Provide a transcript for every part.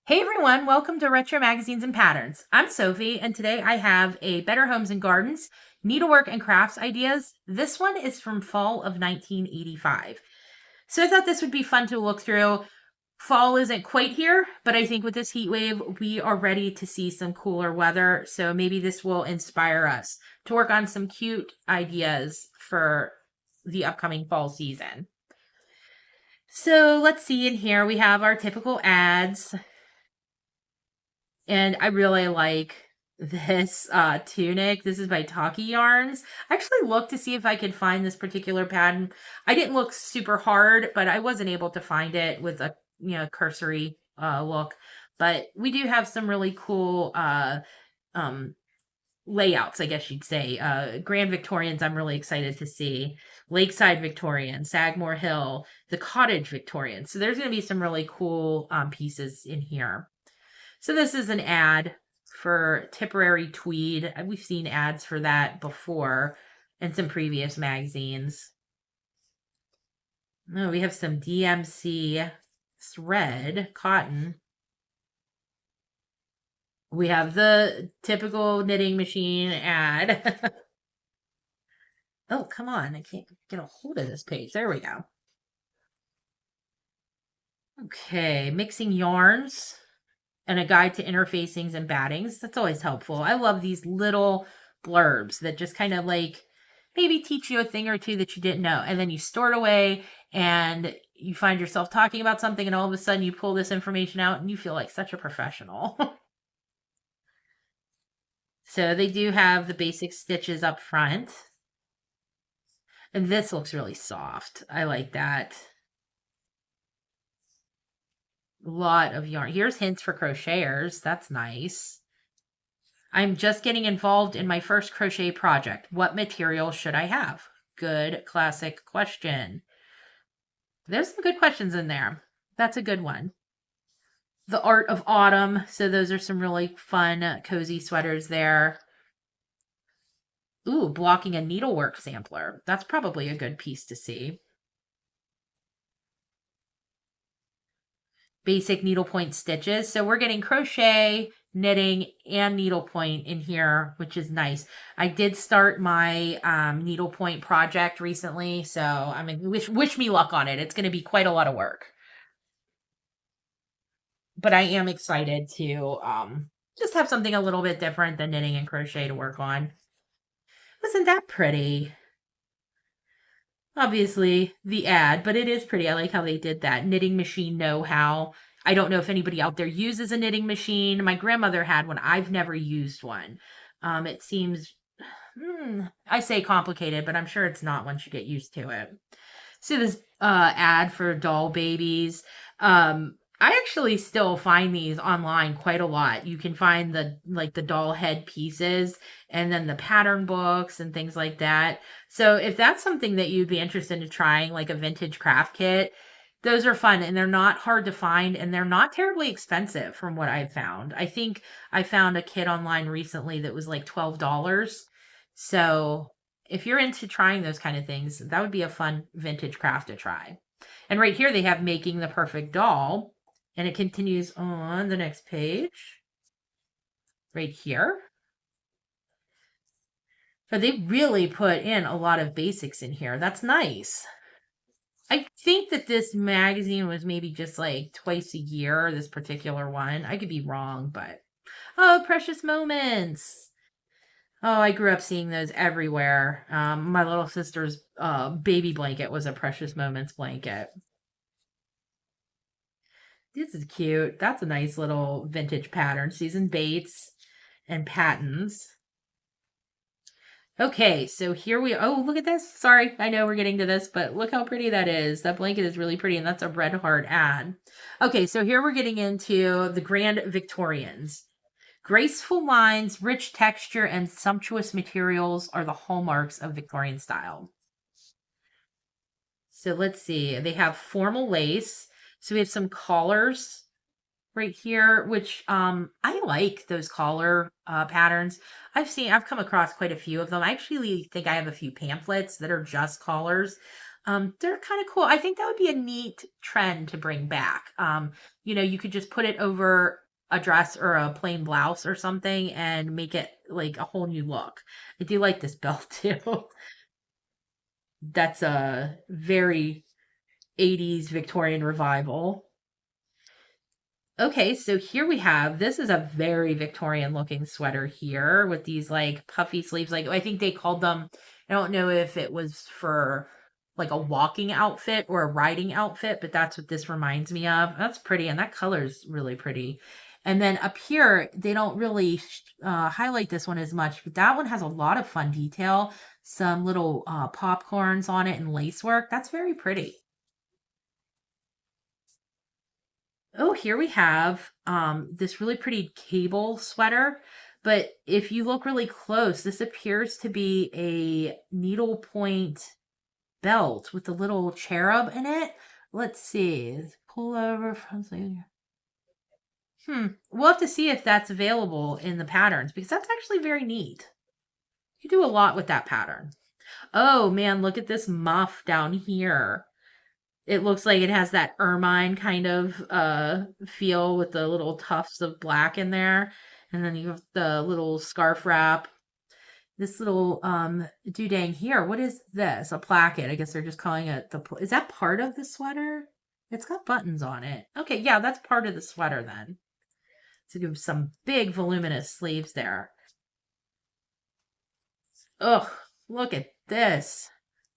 Hey everyone, welcome to Retro Magazines and Patterns. I'm Sophie, and today I have a Better Homes and Gardens needlework and crafts ideas. This one is from fall of 1985. So I thought this would be fun to look through. Fall isn't quite here, but I think with this heat wave, we are ready to see some cooler weather. So maybe this will inspire us to work on some cute ideas for the upcoming fall season. So let's see, in here we have our typical ads. And I really like this tunic. This is by Taki Yarns. I actually looked to see if I could find this particular pattern. I didn't look super hard, but I wasn't able to find it with a cursory look. But we do have some really cool um layouts, I guess you'd say. Grand Victorians, I'm really excited to see. Lakeside Victorian, Sagamore Hill, the Cottage Victorian. So there's going to be some really cool pieces in here. So this is an ad for Tipperary Tweed. We've seen ads for that before in some previous magazines. Oh, we have some DMC thread, cotton. We have the typical knitting machine ad. Oh, come on. I can't get a hold of this page. There we go. Okay, mixing yarns and a guide to interfacings and battings. That's always helpful. I love these little blurbs that just kind of like maybe teach you a thing or two that you didn't know. And then you store it away and you find yourself talking about something, and all of a sudden you pull this information out and you feel like such a professional. So they do have the basic stitches up front. And this looks really soft. I like that. A lot of yarn. Here's hints for crocheters. That's nice. I'm just getting involved in my first crochet project. What material should I have? Good classic question. There's some good questions in there. That's a good one. The Art of Autumn. So those are some really fun, cozy sweaters there. Ooh, blocking a needlework sampler. That's probably a good piece to see. Basic needlepoint stitches. So we're getting crochet, knitting, and needlepoint in here, which is nice. I did start my needlepoint project recently, so I mean, wish me luck on it. It's going to be quite a lot of work, but I am excited to just have something a little bit different than knitting and crochet to work on. Wasn't that pretty? Obviously the ad, but it is pretty. I like how they did that. Knitting machine know-how. I don't know if anybody out there uses a knitting machine. My grandmother had one. I've never used one. It seems, I say complicated, but I'm sure it's not once you get used to it. See this ad for doll babies. I actually still find these online quite a lot. You can find the doll head pieces and then the pattern books and things like that. So if that's something that you'd be interested in trying, like a vintage craft kit, those are fun and they're not hard to find and they're not terribly expensive from what I've found. I think I found a kit online recently that was like $12. So if you're into trying those kind of things, that would be a fun vintage craft to try. And right here they have making the perfect doll. And it continues on the next page, right here. But they really put in a lot of basics in here. That's nice. I think that this magazine was maybe just like twice a year, this particular one. I could be wrong, but oh, Precious Moments. Oh, I grew up seeing those everywhere. My little sister's baby blanket was a Precious Moments blanket. This is cute. That's a nice little vintage pattern. Susan Bates and Pattons. Okay, so here we, oh, look at this. Sorry, I know we're getting to this, but look how pretty that is. That blanket is really pretty, and that's a Red Heart ad. Okay, so here we're getting into the Grand Victorians. Graceful lines, rich texture, and sumptuous materials are the hallmarks of Victorian style. So let's see. They have formal lace. So we have some collars right here, which I like those collar patterns. I've come across quite a few of them. I actually think I have a few pamphlets that are just collars. They're kind of cool. I think that would be a neat trend to bring back. You could just put it over a dress or a plain blouse or something and make it like a whole new look. I do like this belt too. That's a very 80s Victorian revival. Okay, so here we have this is a very Victorian looking sweater here with these like puffy sleeves. Like I think they called them, I don't know if it was for like a walking outfit or a riding outfit, but that's what this reminds me of. That's pretty, and that color is really pretty. And then up here, they don't really highlight this one as much, but that one has a lot of fun detail. Some little popcorns on it and lacework. That's very pretty. Oh, here we have this really pretty cable sweater. But if you look really close, this appears to be a needlepoint belt with a little cherub in it. Let's see. Pull over from We'll have to see if that's available in the patterns because that's actually very neat. You do a lot with that pattern. Oh man, look at this muff down here. It looks like it has that ermine kind of feel with the little tufts of black in there. And then you have the little scarf wrap. This little doodang here. What is this? A placket. I guess they're just calling it is that part of the sweater? It's got buttons on it. Okay, yeah, that's part of the sweater then. To give some big voluminous sleeves there. Ugh, look at this.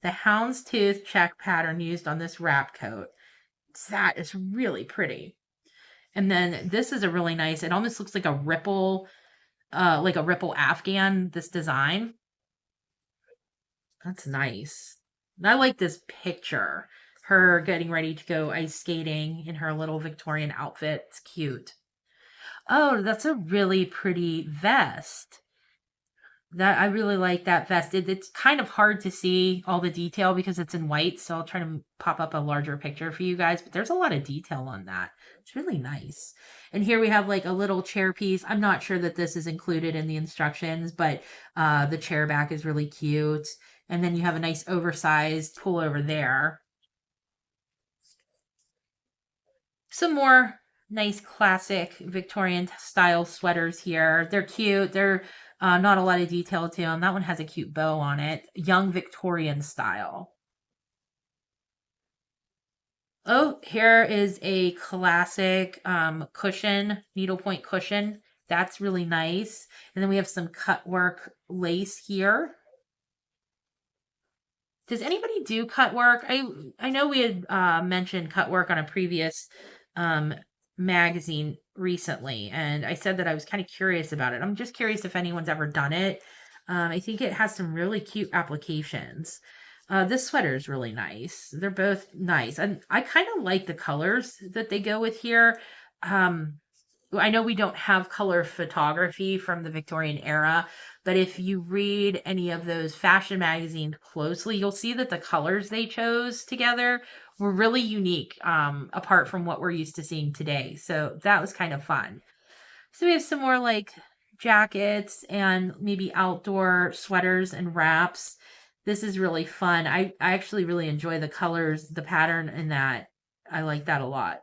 The houndstooth check pattern used on this wrap coat. That is really pretty. And then this is a really nice, it almost looks like a ripple Afghan, this design. That's nice. And I like this picture. Her getting ready to go ice skating in her little Victorian outfit. It's cute. Oh, that's a really pretty vest. That I really like that vest. It's kind of hard to see all the detail because it's in white, so I'll try to pop up a larger picture for you guys, but there's a lot of detail on that. It's really nice. And here we have like a little chair piece. I'm not sure that this is included in the instructions, but the chair back is really cute. And then you have a nice oversized pullover there. Some more nice classic Victorian style sweaters here. They're cute. They're not a lot of detail to them. That one has a cute bow on it. Young Victorian style. Oh, here is a classic cushion, needlepoint cushion. That's really nice. And then we have some cut work lace here. Does anybody do cut work? I know we had mentioned cut work on a previous um, magazine recently, and I said that I was kind of curious about it. I'm just curious if anyone's ever done it. I think it has some really cute applications. This sweater is really nice. They're both nice, and I kind of like the colors that they go with here. Um, I know we don't have color photography from the Victorian era, but if you read any of those fashion magazines closely, you'll see that the colors they chose together were really unique, apart from what we're used to seeing today. So that was kind of fun. So we have some more like jackets and maybe outdoor sweaters and wraps. This is really fun. I actually really enjoy the colors, the pattern in that. I like that a lot.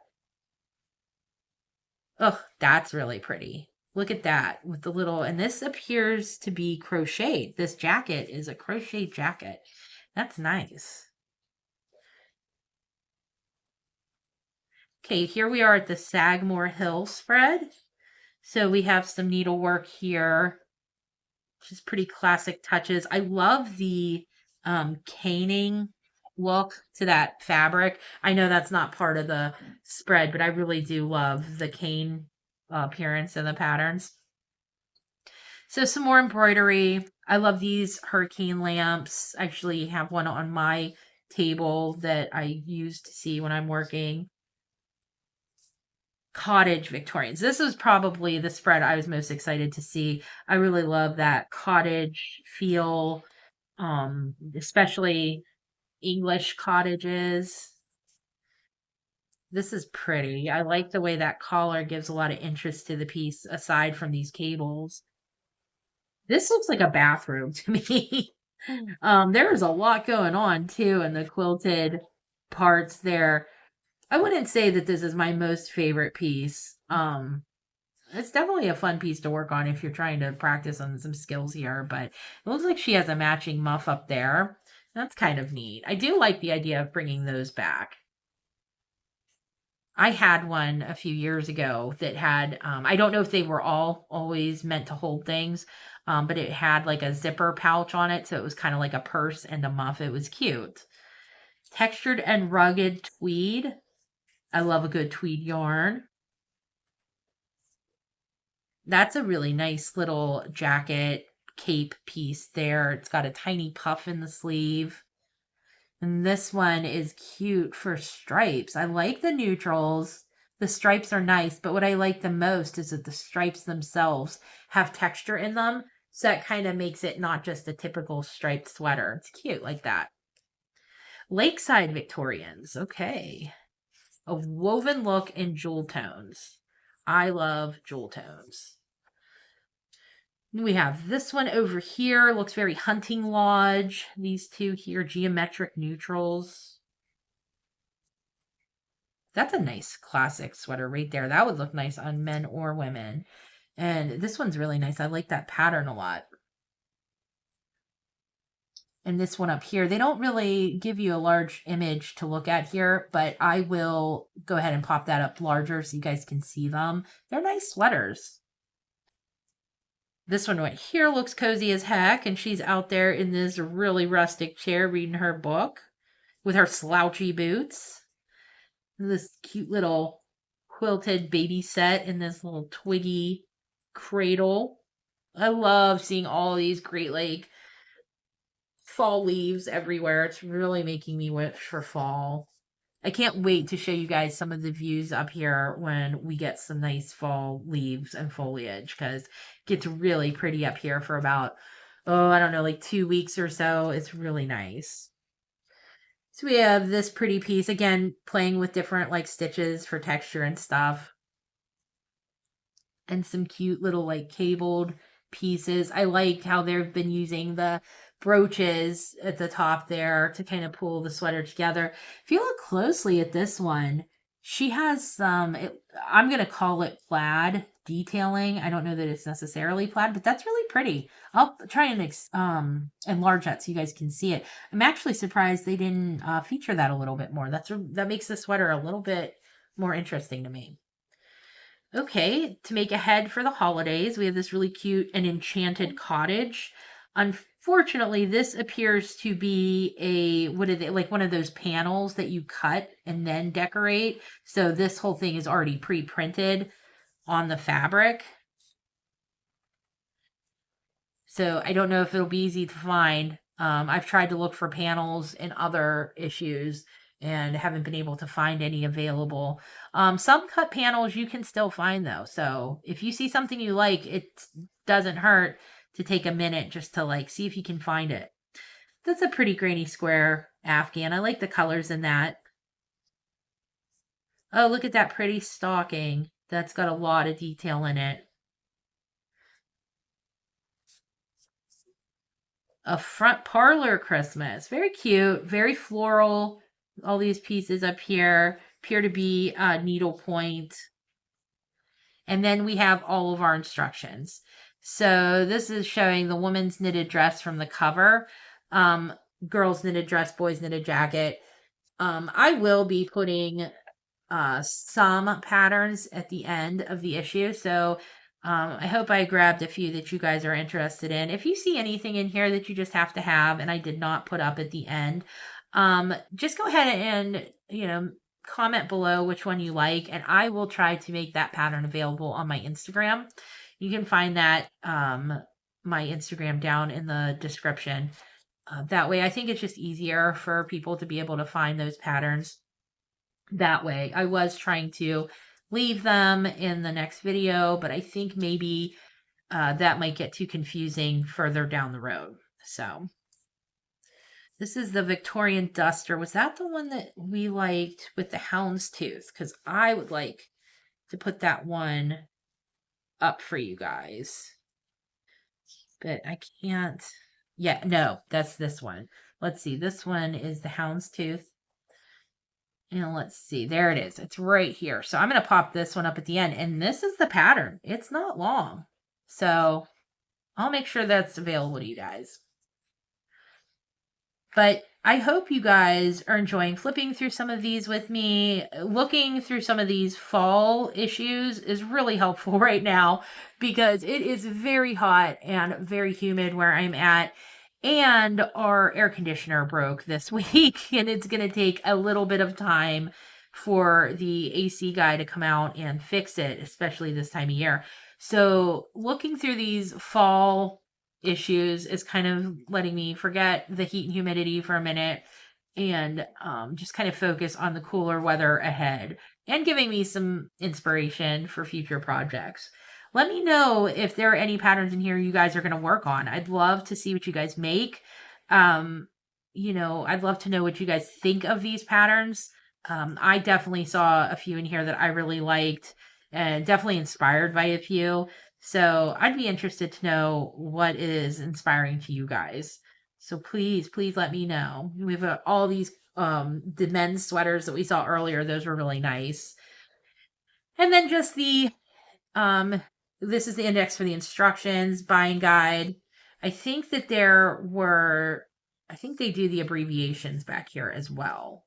Oh, that's really pretty. Look at that with the little, and this appears to be crocheted. This jacket is a crochet jacket. That's nice. Okay, here we are at the Sagamore Hill spread. So we have some needlework here, which is pretty classic touches. I love the caning look to that fabric. I know that's not part of the spread, but I really do love the cane appearance and the patterns. So some more embroidery. I love these hurricane lamps. I actually have one on my table that I use to see when I'm working. Cottage Victorians. This is probably the spread I was most excited to see. I really love that cottage feel, especially English cottages. This is pretty. I like the way that collar gives a lot of interest to the piece aside from these cables. This looks like a bathroom to me. There's a lot going on too in the quilted parts there. I wouldn't say that this is my most favorite piece. It's definitely a fun piece to work on if you're trying to practice on some skills here, but it looks like she has a matching muff up there. That's kind of neat. I do like the idea of bringing those back. I had one a few years ago that had, I don't know if they were all always meant to hold things, but it had like a zipper pouch on it. So it was kind of like a purse and a muff. It was cute. Textured and rugged tweed. I love a good tweed yarn. That's a really nice little jacket cape piece there. It's got a tiny puff in the sleeve. And this one is cute for stripes. I like the neutrals. The stripes are nice, but what I like the most is that the stripes themselves have texture in them. So that kind of makes it not just a typical striped sweater. It's cute like that. Lakeside Victorians. Okay. A woven look in jewel tones. I love jewel tones. We have this one over here. Looks very hunting lodge. These two here, geometric neutrals. That's a nice classic sweater right there. That would look nice on men or women. And this one's really nice. I like that pattern a lot. And this one up here, they don't really give you a large image to look at here, but I will go ahead and pop that up larger so you guys can see them. They're nice sweaters. This one right here looks cozy as heck, and she's out there in this really rustic chair reading her book with her slouchy boots. This cute little quilted baby set in this little twiggy cradle. I love seeing all these great like fall leaves everywhere. It's really making me wish for fall. I can't wait to show you guys some of the views up here when we get some nice fall leaves and foliage because it gets really pretty up here for about, oh, I don't know, like 2 weeks or so. It's really nice. So we have this pretty piece, again, playing with different like stitches for texture and stuff. And some cute little like cabled pieces. I like how they've been using the brooches at the top there to kind of pull the sweater together. If you look closely at this one, she has some, I'm going to call it plaid detailing. I don't know that it's necessarily plaid, but that's really pretty. I'll try and enlarge that so you guys can see it. I'm actually surprised they didn't feature that a little bit more. That makes the sweater a little bit more interesting to me. Okay, to make a head for the holidays, we have this really cute and enchanted cottage. Unfortunately, this appears to be what is it, like one of those panels that you cut and then decorate. So this whole thing is already pre-printed on the fabric. So I don't know if it'll be easy to find. I've tried to look for panels in other issues and haven't been able to find any available. Some cut panels you can still find though. So if you see something you like, it doesn't hurt to take a minute just to like see if you can find it. That's a pretty granny square Afghan. I like the colors in that. Oh, look at that pretty stocking. That's got a lot of detail in it. A front parlor Christmas. Very cute, very floral. All these pieces up here appear to be needlepoint. And then we have all of our instructions. So this is showing the woman's knitted dress from the cover. Girls knitted dress, boys knitted jacket. I will be putting some patterns at the end of the issue. So I hope I grabbed a few that you guys are interested in. If you see anything in here that you just have to have and I did not put up at the end, just go ahead and, comment below which one you like, and I will try to make that pattern available on my Instagram. You can find that, my Instagram down in the description. That way, I think it's just easier for people to be able to find those patterns that way. I was trying to leave them in the next video, but I think maybe that might get too confusing further down the road. So this is the Victorian duster. Was that the one that we liked with the houndstooth? Because I would like to put that one up for you guys. But I can't. Yeah, no, that's this one. Let's see. This one is the houndstooth. And let's see. There it is. It's right here. So I'm going to pop this one up at the end. And this is the pattern. It's not long. So I'll make sure that's available to you guys. But I hope you guys are enjoying flipping through some of these with me. Looking through some of these fall issues is really helpful right now because it is very hot and very humid where I'm at. And our air conditioner broke this week, and it's going to take a little bit of time for the AC guy to come out and fix it, especially this time of year. So, looking through these fall issues is kind of letting me forget the heat and humidity for a minute and just kind of focus on the cooler weather ahead and giving me some inspiration for future projects. Let me know if there are any patterns in here you guys are going to work on. I'd love to see what you guys make. Um, I'd love to know what you guys think of these patterns. I definitely saw a few in here that I really liked and definitely inspired by a few. So I'd be interested to know what is inspiring to you guys. So please let me know. We have all these the men's sweaters that we saw earlier. Those were really nice. And then just the um this is the index for the instructions, buying guide. I think that I think they do the abbreviations back here as well.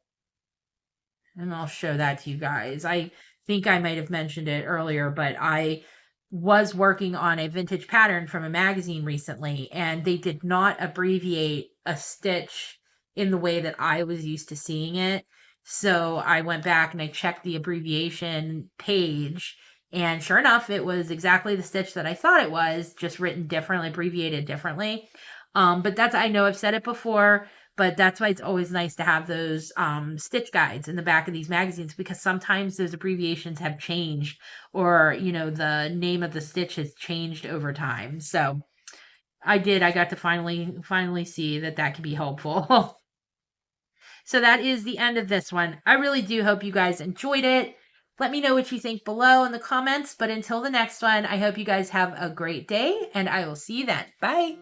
And I'll show that to you guys. I think I might have mentioned it earlier, but I was working on a vintage pattern from a magazine recently, and they did not abbreviate a stitch in the way that I was used to seeing it. So I went back and I checked the abbreviation page, and sure enough, it was exactly the stitch that I thought it was, just written differently, abbreviated differently. But that's, I know I've said it before, but that's why it's always nice to have those stitch guides in the back of these magazines because sometimes those abbreviations have changed or, the name of the stitch has changed over time. So I got to finally see that that can be helpful. So that is the end of this one. I really do hope you guys enjoyed it. Let me know what you think below in the comments. But until the next one, I hope you guys have a great day and I will see you then. Bye.